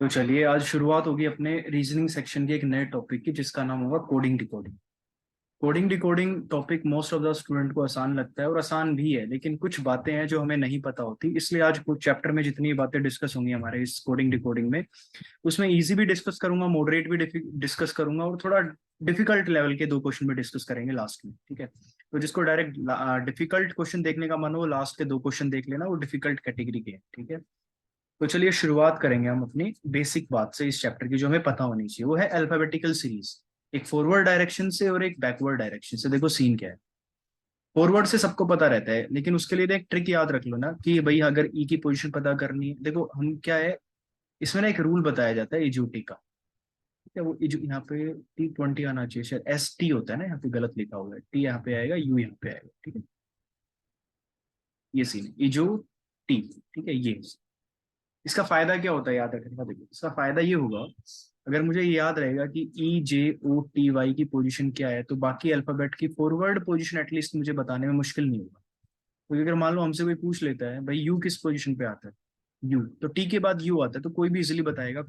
तो चलिए आज शुरुआत होगी अपने रीजनिंग सेक्शन के एक नए टॉपिक की जिसका नाम होगा coding decoding. Coding decoding topic most of the student को आसान लगता है और आसान भी है, लेकिन कुछ बातें हैं जो हमें नहीं पता होती। इसलिए आज कुछ चैप्टर में जितनी बातें डिस्कस होंगी हमारे इस कोडिंग डिकोडिंग में, उसमें इजी भी डिस्कस करूंगा, मॉडरेट भी डिस्कस करूंगा और थोड़ा डिफिकल्ट लेवल के दो क्वेश्चन भी डिस्कस करेंगे लास्ट में। ठीक है, तो जिसको डायरेक्ट डिफिकल्ट क्वेश्चन देखने का मन हो, लास्ट के दो क्वेश्चन देख लेना, वो डिफिकल्ट कैटेगरी के हैं। ठीक है, तो चलिए शुरुआत करेंगे हम अपनी बेसिक बात से इस चैप्टर की जो हमें पता होनी चाहिए। वो है अल्फाबेटिकल सीरीज, एक फॉरवर्ड डायरेक्शन से और एक बैकवर्ड डायरेक्शन से। देखो सीन क्या है, फॉरवर्ड से सबको पता रहता है, लेकिन उसके लिए एक ट्रिक याद रख लो ना कि भाई अगर ई की पोजीशन पता करनी है, देखो हम क्या है, इसमें ना एक रूल बताया जाता है इजूटी का। ठीक है, वो यहाँ पे T20 आना चाहिए, शायद ST होता है ना, यहाँ पे गलत लिखा हुआ है, टी यहाँ पे आएगा, यू यहाँ पे आएगा। ठीक है, ये सीन है इजो टी। ठीक है, ये इसका फायदा क्या होता है याद रखने का, देखो इसका फायदा ये होगा, अगर मुझे ये याद रहेगा कि EJOTY की पोजीशन क्या है, तो बाकी अल्फाबेट की फॉरवर्ड पोजीशन एटलीस्ट मुझे बताने में मुश्किल नहीं होगा। क्योंकि अगर मान लो हमसे कोई पूछ लेता है भाई यू किस पोजीशन पे आता है, यू तो टी के बाद यू आता है, तो कोई भी इजिली बताएगा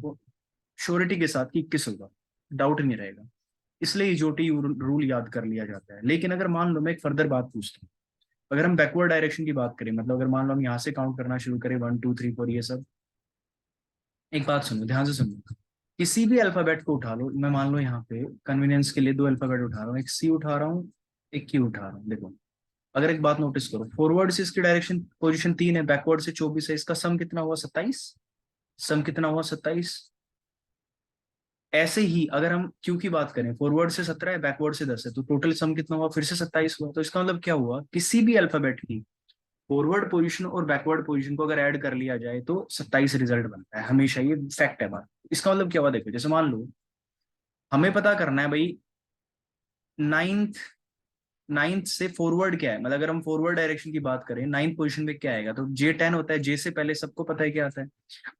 श्योरिटी के साथ कि किस होगा, डाउट नहीं रहेगा। इसलिए जो टी रूल याद कर लिया जाता है। लेकिन अगर मान लो मैं एक फर्दर बात पूछता हूँ, अगर हम बैकवर्ड डायरेक्शन की बात करें, मतलब अगर मान लो हम यहाँ से काउंट करना शुरू करें 1 2 3 4 ये सब, एक बात सुनो, ध्यान से सुनो, किसी भी अल्फाबेट को उठा लो, मैं मान लो यहाँ पे कन्वीनियंस के लिए दो अल्फाबेट उठा रहा हूँ, एक सी उठा रहा हूँ, एक क्यू उठा रहा हूँ। देखो अगर एक बात नोटिस करो, फॉरवर्ड से इसकी डायरेक्शन पोजीशन 3 है, बैकवर्ड से 24 है, इसका सम कितना हुआ 27। सम कितना हुआ 27। ऐसे ही अगर हम क्यू की बात करें, फॉरवर्ड से 17 है, बैकवर्ड से 10 है, तो टोटल सम कितना हुआ, फिर से 27 हुआ। तो इसका मतलब क्या हुआ, किसी भी अल्फाबेट की फॉरवर्ड पोजीशन और बैकवर्ड पोजीशन को अगर ऐड कर लिया जाए तो 27 रिजल्ट बनता है हमेशा, ये फैक्ट है बात। इसका मतलब क्या हुआ, देखो जैसे मान लो हमें पता करना है भाई नाइन्थ, नाइन्थ से फॉरवर्ड क्या है, मतलब अगर हम फॉरवर्ड डायरेक्शन की बात करें नाइन्थ पोजीशन में क्या आएगा, तो J10 होता है, जे से पहले सबको पता है क्या आता है,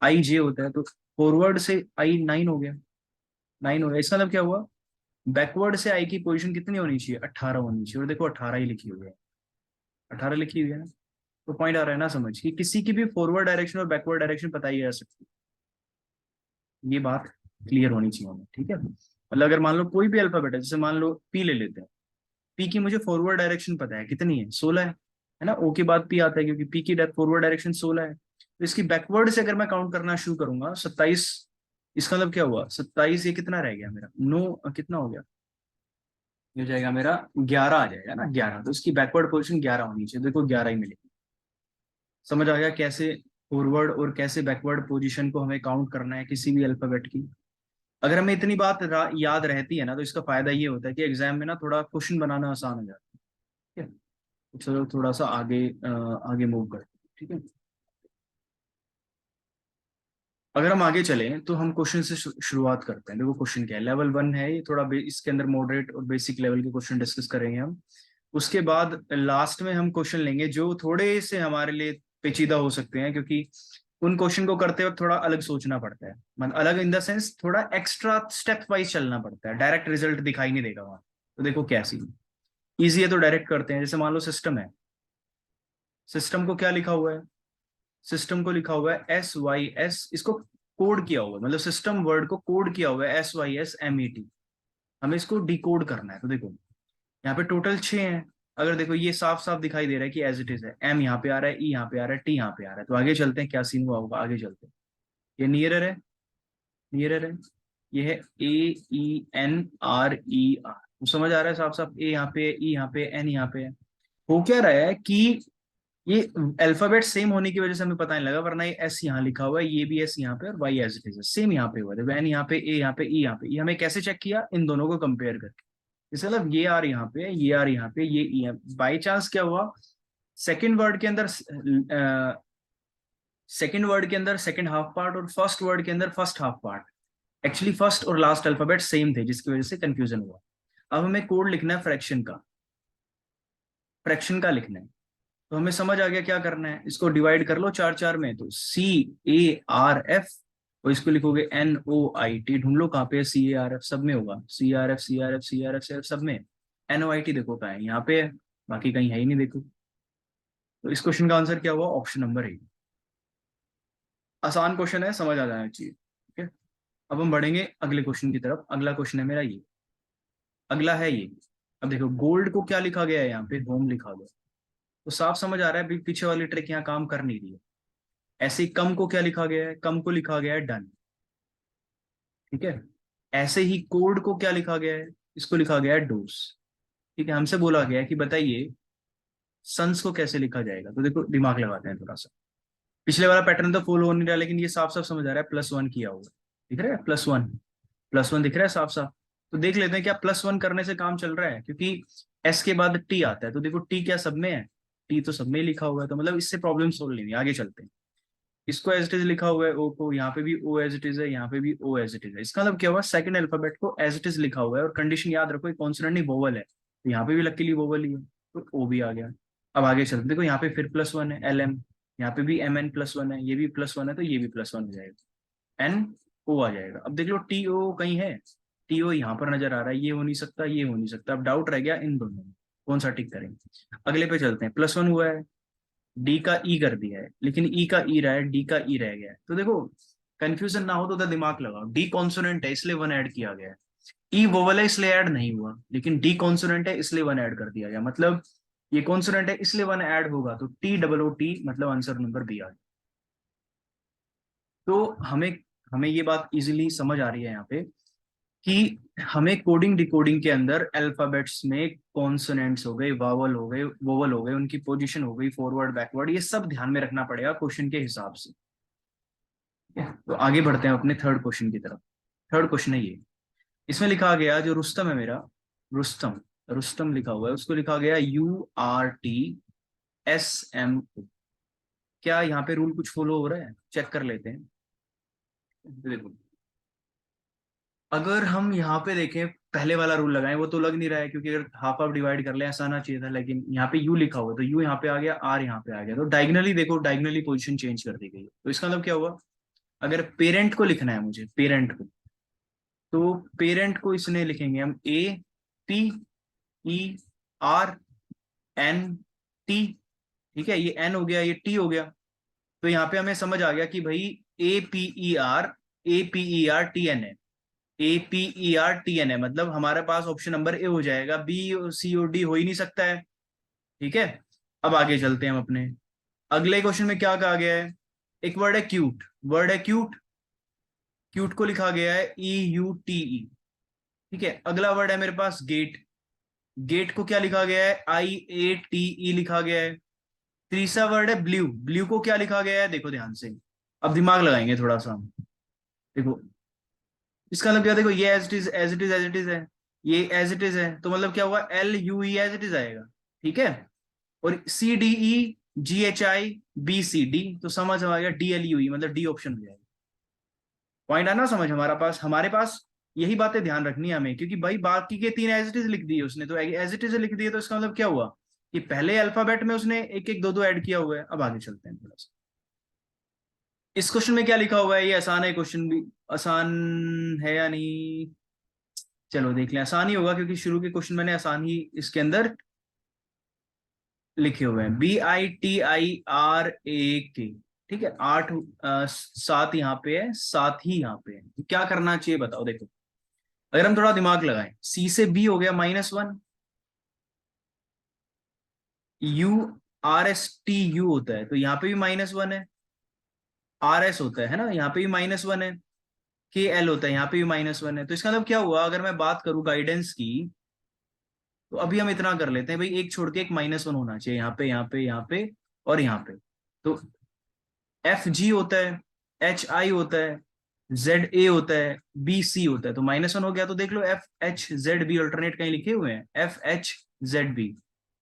IJ होता है, तो फॉरवर्ड से I9 हो गया, 9 हो गया। इसका मतलब क्या हुआ, बैकवर्ड से आई की पोजीशन कितनी होनी चाहिए, 18 होनी चाहिए, और देखो 18 ही लिखी हुई है, 18 लिखी हुई है ना। तो पॉइंट आ रहा है ना समझ, कि किसी की भी फॉरवर्ड डायरेक्शन और बैकवर्ड डायरेक्शन पता ही जा सकती है, ये बात क्लियर होनी चाहिए हमें। ठीक है, मतलब अगर मान लो कोई भी अल्फाबेट है, जैसे मान लो पी ले लेते हैं, पी की मुझे फॉरवर्ड डायरेक्शन पता है कितनी है, 16 है ना, ओ के बाद पी आता है क्योंकि पी की फॉरवर्ड डायरेक्शन 16 है। तो इसकी बैकवर्ड से अगर मैं काउंट करना शुरू करूंगा 27, इसका मतलब क्या हुआ 27, ये कितना रह गया मेरा, 9 कितना हो गया, ये हो जाएगा मेरा 11 आ जाएगा ना, 11। तो इसकी बैकवर्ड पोजीशन 11 होनी चाहिए, देखो 11 ही मिलेगी। समझ आ गया कैसे फॉरवर्ड और कैसे बैकवर्ड पोजीशन को हमें काउंट करना है किसी भी अल्फाबेट की। अगर हमें इतनी बात याद रहती है ना, तो इसका फायदा ये होता है कि एग्जाम में ना थोड़ा क्वेश्चन बनाना आसान हो जाता है। ठीक है, तो चलो थोड़ा सा आगे आगे मूव करते हैं। ठीक है, अगर हम आगे चलें तो हम क्वेश्चन से शुरुआत करते हैं। देखो क्वेश्चन क्या है, लेवल 1 है ये, थोड़ा इसके अंदर मॉडरेट और बेसिक लेवल के क्वेश्चन डिस्कस करेंगे हम। उसके बाद लास्ट में हम क्वेश्चन लेंगे जो थोड़े से हमारे लिए पेचीदा हो सकते हैं, क्योंकि उन क्वेश्चन को करते वक्त थोड़ा अलग सोचना पड़ता है, मतलब अलग इन द सेंस थोड़ा एक्स्ट्रा स्टेप वाइज चलना पड़ता है, डायरेक्ट रिजल्ट दिखाई नहीं देगा वहां। तो देखो कैसी इजी है, तो डायरेक्ट करते हैं। जैसे मान लो सिस्टम है, सिस्टम को क्या लिखा हुआ है, सिस्टम को लिखा हुआ है SYS, इसको कोड किया हुआ है, मतलब सिस्टम वर्ड को कोड किया हुआ है SYSMET। हमें इसको डिकोड करना है। तो देखो यहाँ पे टोटल 6 हैं, अगर देखो ये साफ साफ दिखाई दे रहा है कि एज इट इज है, M यहाँ पे आ रहा है, E यहाँ पे आ रहा है, T यहाँ पे आ रहा है। तो आगे चलते हैं क्या सीन हुआ होगा, आगे चलते हैं। ये नियरर है, नियरर है, ये है AENRER, समझ आ रहा है साफ साफ, ए यहाँ पे, ई यहाँ पे, एन यहाँ पे है। हो क्या रहा है कि ये अल्फाबेट सेम होने की वजह से हमें पता नहीं लगा, वरना ये S यहाँ लिखा हुआ है, ये भी S यहाँ पे, और Y as it is same यहाँ पे हुआ है, एन यहाँ पे, ए यहाँ पे, ई यहाँ पे। ये हमें कैसे चेक किया, इन दोनों को कंपेयर करके। इसका मतलब ये आर यहाँ पे, ये आर यहाँ पे, ये ई है। बाई चांस क्या हुआ, सेकंड वर्ड के अंदर सेकंड वर्ड के अंदर सेकंड हाफ पार्ट और फर्स्ट वर्ड के अंदर first half part, actually first और लास्ट अल्फाबेट सेम थे, जिसकी वजह से कंफ्यूजन हुआ। अब हमें कोड लिखना है फ्रैक्शन का, फ्रैक्शन का लिखना है। तो हमें समझ आ गया क्या करना है, इसको डिवाइड कर लो चार चार में, तो CARF, और इसको लिखोगे NOIT। ढूंढ लो कहाँ पे CARF, सब में होगा, CRF CRF CRF CRF सब में। NOIT देखो कहाँ है, यहाँ पे है, बाकी कहीं है ही नहीं देखो। तो इस क्वेश्चन का आंसर क्या हुआ, ऑप्शन नंबर 8। आसान क्वेश्चन है, समझ आ जाना चाहिए। ठीक है, अब हम बढ़ेंगे अगले क्वेश्चन की तरफ। अगला क्वेश्चन है मेरा ये, अगला है ये। अब देखो गोल्ड को क्या लिखा गया है, यहाँ पे होम लिखा गया, तो साफ समझ आ रहा है भाई पीछे वाली ट्रिक यहाँ काम कर नहीं रही है। ऐसे ही कम को क्या लिखा गया है, कम को लिखा गया है डन, ठीक है। ऐसे ही कोड को क्या लिखा गया है, इसको लिखा गया है डोस, ठीक है। हमसे बोला गया है कि बताइए सन्स को कैसे लिखा जाएगा, तो देखो दिमाग लगाते हैं थोड़ा सा। पिछले वाला पैटर्न तो फॉलो हो नहीं रहा, लेकिन ये साफ साफ समझ आ रहा है +1 किया होगा, दिख रहा है +1, +1 दिख रहा है साफ साफ। तो देख लेते हैं क्या +1 करने से काम चल रहा है, क्योंकि एस के बाद टी आता है, तो देखो टी क्या सब में है, टी तो सब में ही लिखा हुआ है, तो मतलब इससे प्रॉब्लम सोल्व नहीं है। आगे चलते हैं। इसको एज इट इज लिखा हुआ है ओ को, यहाँ पे भी ओ एज इट इज है, यहाँ पे भी ओ एज इट इज है। इसका मतलब क्या हुआ, सेकंड अल्फाबेट को एज इट इज लिखा हुआ है, और कंडीशन याद रखो कॉन्सोनेंट नहीं वोवल है, तो यहाँ पे भी लकीली वोवल ही है, तो ओ भी आ गया। अब आगे चलते देखो, यहाँ पे फिर +1 है LM, यहाँ पे भी MN+1 है, ये भी +1 है, तो ये भी +1 हो जाएगा, NO आ जाएगा। अब देख लो TO कहीं है, TO यहाँ पर नजर आ रहा है, ये हो नहीं सकता, ये हो नहीं सकता। अब डाउट रह गया इन दोनों में, कौन सा टिक करेंगे। अगले पे चलते हैं। +1 हुआ है, डी का ई कर दिया है, लेकिन ई का ई रहा है, डी का ई रह गया है, तो देखो कंफ्यूजन ना हो तो उधर दिमाग लगाओ। डी कॉन्सोनेंट है इसलिए 1 ऐड किया गया है, ई वोवल है इसलिए ऐड नहीं हुआ, लेकिन डी कॉन्सोनेंट है इसलिए 1 ऐड कर दिया गया, मतलब ये कॉन्सोनेंट है इसलिए 1 ऐड होगा, तो TOOT मतलब आंसर नंबर बी आ गया। तो हमें हमें ये बात इजीली समझ आ रही है यहाँ पे कि हमें कोडिंग डिकोडिंग के अंदर अल्फाबेट्स में कॉन्सोनेंट्स हो गए, वावल हो गए, वोवल हो गए, उनकी पोजीशन हो गई, फॉरवर्ड बैकवर्ड, ये सब ध्यान में रखना पड़ेगा क्वेश्चन के हिसाब से। तो आगे बढ़ते हैं अपने थर्ड क्वेश्चन की तरफ। थर्ड क्वेश्चन है ये, इसमें लिखा गया जो रुस्तम है मेरा, रुस्तम, रुस्तम लिखा हुआ है, उसको लिखा गया URTSM। क्या यहाँ पे रूल कुछ फॉलो हो रहा है, चेक कर लेते हैं। देखो अगर हम यहाँ पे देखें, पहले वाला रूल लगाएं, वो तो लग नहीं रहा है, क्योंकि अगर हाफ हाफ डिवाइड कर ले ऐसा आना चाहिए था, लेकिन यहाँ पे यू लिखा हुआ, तो यू यहाँ पे आ गया, आर यहाँ पे आ गया, तो डायगनली देखो, डायगनली पोजीशन चेंज कर दी गई है। तो इसका मतलब क्या हुआ, अगर पेरेंट को लिखना है मुझे, पेरेंट को, तो पेरेंट को इसने लिखेंगे हम APERNT, ठीक है। ये एन हो गया, ये टी हो गया, तो यहाँ पे हमें समझ आ गया कि भाई APERTN है, APERTN है, मतलब हमारे पास ऑप्शन नंबर ए हो जाएगा, BCOD हो ही नहीं सकता है, ठीक है। अब आगे चलते हैं हम अपने अगले क्वेश्चन में। क्या कहा गया है, एक वर्ड है क्यूट, वर्ड है क्यूट, क्यूट को लिखा गया है EUTE, ठीक है। अगला वर्ड है मेरे पास गेट, गेट को क्या लिखा गया है, IATE लिखा गया है। तीसरा वर्ड है ब्लू, ब्लू को क्या लिखा गया है, देखो ध्यान से, अब दिमाग लगाएंगे थोड़ा सा। देखो इसका मतलब क्या, देखो ये as it is, as it is, as it is है, ये एज इट इज है, तो मतलब क्या हुआ, LUE एज इट इज आएगा, ठीक है। और CDEGHIBCD, तो समझ आ गया DLUE, मतलब डी ऑप्शन हो जाएगा। पॉइंट आना समझ, हमारे पास यही बातें ध्यान रखनी है हमें, क्योंकि भाई बाकी के 3 एज इट इज लिख दिए उसने, तो एज इट इज लिख दिए, तो इसका मतलब क्या हुआ कि पहले अल्फाबेट में उसने एक एक दो दो ऐड किया हुआ है। अब आगे चलते हैं थोड़ा सा, इस क्वेश्चन में क्या लिखा हुआ है, ये आसान है, क्वेश्चन भी आसान है या नहीं, चलो देख लें। आसान ही होगा, क्योंकि शुरू के क्वेश्चन मैंने आसान ही इसके अंदर लिखे हुए हैं, BITIRAK, ठीक है। 8 7 यहाँ पे है, 7 ही यहाँ पे है, तो क्या करना चाहिए बताओ। देखो अगर हम थोड़ा दिमाग लगाएं, C से B हो गया -1, URSTU होता है, तो यहाँ पे भी -1 है, RS होता है ना, यहाँ पे भी -1 है, KL होता है, यहाँ पे भी -1 है। तो इसका मतलब क्या हुआ, अगर मैं बात करूं गाइडेंस की, तो अभी हम इतना कर लेते हैं भाई, एक छोड़ के एक -1 होना चाहिए, यहाँ पे, यहाँ पे, यहाँ पे और यहाँ पे। तो FG होता है, HI होता है, ZA होता है, BC होता है, तो -1 हो गया। तो देख लो FHZB अल्टरनेट कहीं लिखे हुए हैं, FHZB,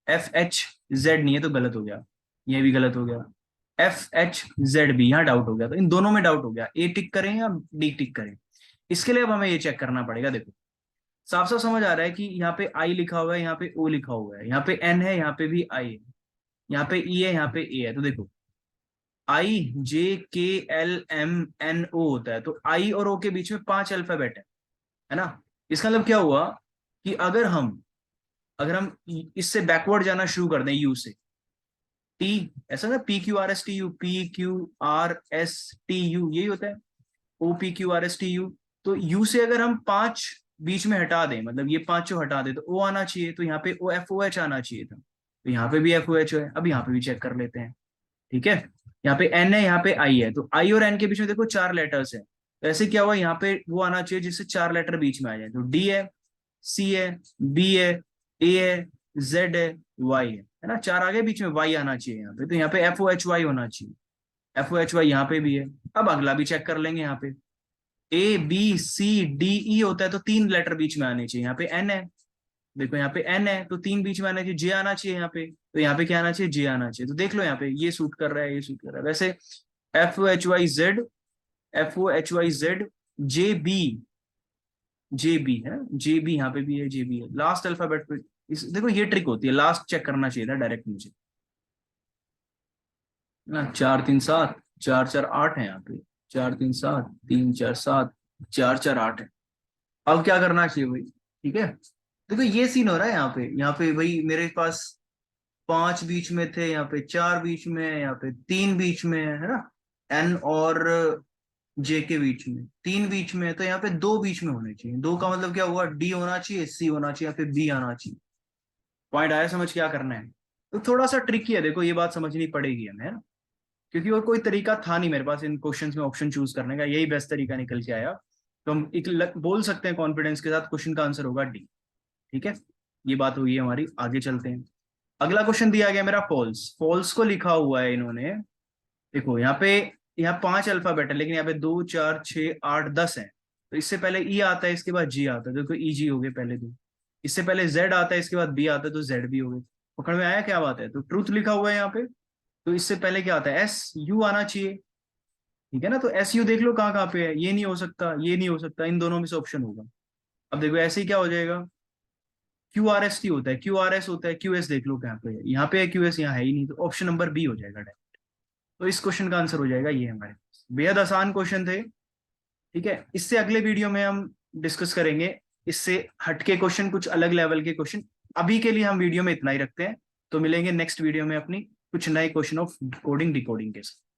FHZ नहीं है तो गलत हो गया, ये भी गलत हो गया, FHZB, यहाँ डाउट हो गया, तो इन दोनों में डाउट हो गया, A टिक करें या D टिक करें। इसके लिए अब हमें ये चेक करना पड़ेगा। देखो साफ साफ समझ आ रहा है कि यहाँ पे I लिखा हुआ है, यहाँ पे O लिखा हुआ है, यहाँ पे N है, यहाँ पे भी I है, यहाँ पे E है, यहाँ पे A है, तो देखो IJKLMNO होता है, तो I और O के बीच में 5 अल्फाबेट है ना। इसका मतलब क्या हुआ कि अगर हम इससे बैकवर्ड जाना शुरू कर दें, यू से, टी, ऐसा ना, PQRSTU, PQRSTU यही होता है, OPQRSTU, तो यू से अगर हम 5 बीच में हटा दें, मतलब ये 5 हटा दें, तो ओ आना चाहिए, तो यहाँ पे ओ एफ ओ एच आना चाहिए था, तो यहाँ पे भी एफ ओ एच है। अब यहाँ पे भी चेक कर लेते हैं, ठीक है। यहाँ पे एन है, यहाँ पे आई है, तो आई और एन के बीच में देखो 4 लेटर्स है, तो ऐसे क्या हुआ, यहाँ पे वो आना चाहिए जिससे 4 लेटर बीच में आ जाए, तो डी है, सी है, बी है, ए है, जेड है, वाई है ना, 4 आ गए, बीच में वाई आना चाहिए यहाँ पे, तो यहाँ पे एफ ओ एच वाई होना चाहिए, एफ ओ एच वाई यहाँ पे भी है। अब अगला भी चेक कर लेंगे, यहाँ पे A B C D E होता है, तो 3 लेटर बीच में आने चाहिए, यहाँ पे एन है, देखो यहाँ पे एन है, तो 3 बीच में आना चाहिए, जे आना चाहिए यहाँ पे, तो यहाँ पे क्या आना चाहिए, जे आना चाहिए, तो देख लो यहाँ पे ये सूट कर रहा है, ये सूट कर रहा है। वैसे F O H Y Z, F O H Y Z, J B, J B है, जे बी यहाँ पे भी है, जे बी है लास्ट अल्फाबेट पे। इस देखो ये ट्रिक होती है, लास्ट चेक करना चाहिए था डायरेक्ट मुझे ना। 4 3 7, 4 4 8 है यहाँ पे, 4 3 7, 3 4 7, 4 4 8 है। अब क्या करना चाहिए भाई, ठीक है। देखो ये सीन हो रहा है यहाँ पे भाई मेरे पास 5 बीच में थे, यहाँ पे 4 बीच में है, यहाँ पे 3 बीच में है ना, एन और जे के बीच में 3 बीच में है, तो यहाँ पे 2 बीच में होने चाहिए। 2 का मतलब क्या हुआ, डी होना चाहिए, सी होना चाहिए, यहाँ पे बी आना चाहिए। पॉइंट आया समझ, क्या करना है। तो थोड़ा सा ट्रिकी है, देखो ये बात समझनी पड़ेगी हमें, है ना, क्योंकि और कोई तरीका था नहीं मेरे पास इन क्वेश्चंस में ऑप्शन चूज करने का, यही बेस्ट तरीका निकल के आया। तो हम बोल सकते हैं कॉन्फिडेंस के साथ क्वेश्चन का आंसर होगा डी, ठीक है। ये बात हुई है हमारी, आगे चलते हैं। अगला क्वेश्चन दिया गया मेरा फॉल्स, फॉल्स को लिखा हुआ है इन्होंने, देखो यहाँ पे, यहाँ 5 अल्फाबेट है, लेकिन यहाँ पे 2 4 6 8 10 है, तो इससे पहले ई आता है, इसके बाद जी आता है, देखो ई जी हो गए पहले दो। इससे पहले जेड आता है, इसके बाद बी आता है, तो जेड भी हो गए। पकड़ में आया क्या बात है, तो ट्रूथ लिखा हुआ है यहाँ पे, तो इससे पहले क्या आता है, एस यू आना चाहिए, ठीक है ना, तो एस यू देख लो कहाँ कहाँ पे है, ये नहीं हो सकता, ये नहीं हो सकता, इन दोनों में से ऑप्शन होगा। अब देखो ऐसे ही क्या हो जाएगा, क्यू आर एस टी होता है, क्यू आर एस होता है, क्यू एस देख लो कहाँ पे है, यहाँ पे है क्यू एस, यहाँ है ही नहीं, तो ऑप्शन नंबर बी हो जाएगा डायरेक्ट। तो इस क्वेश्चन का आंसर हो जाएगा ये हमारे पास। बेहद आसान क्वेश्चन थे, ठीक है। इससे अगले वीडियो में हम डिस्कस करेंगे इससे हटके क्वेश्चन, कुछ अलग लेवल के क्वेश्चन। अभी के लिए हम वीडियो में इतना ही रखते हैं, तो मिलेंगे नेक्स्ट वीडियो में अपनी कुछ नए क्वेश्चन ऑफ कोडिंग डिकोडिंग के साथ।